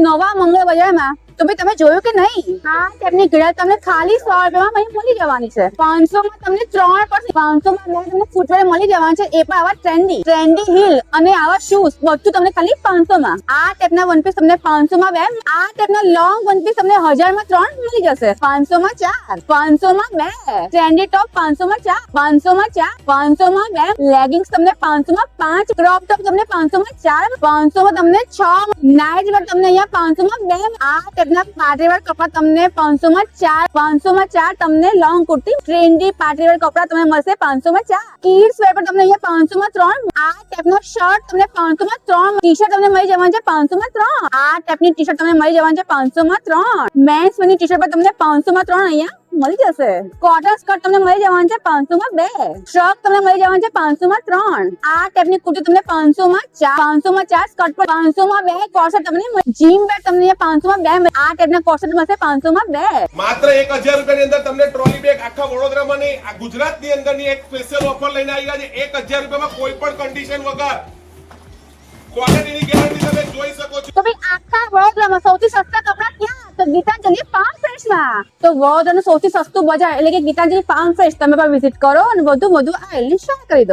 નવા મંગળ બજારમાં તો ભાઈ તમે જોયું કે નહીં આ ટાઈપની ઘડિયાળ તમને ખાલી 100 રૂપિયામાં અહીં મળી જવાની છે 500 માં તમને 3% 500 માં તમને ફૂટવેર મળી જવાનું છે એ પણ આવા ટ્રેન્ડી હીલ અને આવા શૂઝ બધું તમને ખાલી 500 માં આ ટાઈપના વન પીસ તમને 500 માં બે આ ટાઈપના લોંગ વન પીસ તમને 1000 માં 3 મળી જશે 500 માં 4 500 માં 2 ટ્રેન્ડી ટોપ 500 માં 4 500 માં 4 500 માં 2 લેગિંગ્સ તમને 500 માં 5 ક્રોપ ટોપ તમને 500 માં 4 500 માં તમને 6 નાઇટ વેર તમને અહીંયા 500 માં 2 આ ટાઈપના પાર્ટીવેર કપડા તમને 500 માં 4 500 માં 4 તમને લોંગ કુર્તી ટ્રેન્ડી પાર્ટીવેર કપડા તમને મળશે 500 માં 4 કિડ્સ વેર પર તમને અહીંયા 500 માં 3 આ ટાઈપનો શર્ટ તમને 500 માં 3 ટી-શર્ટ તમને મળી જવાનું છે 500 માં 3 આ ટાઈપની ટી-શર્ટ તમને મળી જવાનું છે 500 માં 3 મેન્સ વેરની ટી-શર્ટ પર તમને 500 માં 3 અહીંયા મળી જશે કોટન સ્કર્ટ તમને મળી જવાનું છે 500 માં 2 શર્ટ તમને મળી જવાનું છે 500 માં 3 આ ટાઈપની કુર્તી તમને 500 માં 4 500 માં 4 સ્કર્ટ પર 500 માં 2 કોર્સેટ તમને જીમ બેગ તમને 500 માં 2 આ ટાઈપના કોર્સેટ મળશે 500 માં 2 માત્ર 1000 રૂપિયાની અંદર તમને ટ્રોલી બેગ આખા વડોદરામાં નહીં આ ગુજરાતની અંદરની એક સ્પેશિયલ ઓફર લઈને આવી ગયા છે 1000 રૂપિયામાં કોઈ પણ કન્ડિશન વગર ક્વોલિટીની ગેરંટી તમે જોઈ શકો છો તો ભાઈ આખા વડોદરામાં સૌથી સસ્તા કપડા ક્યાં તો ગીતાંજલિ ફાર્મ ફ્રેશમાં તો વડોદરાનું સૌથી સસ્તું બજાર એટલે કે ગીતાંજલિ ફાર્મ ફ્રેશ તમે પણ વિઝિટ કરો અને વધુ આ શેર કરી દો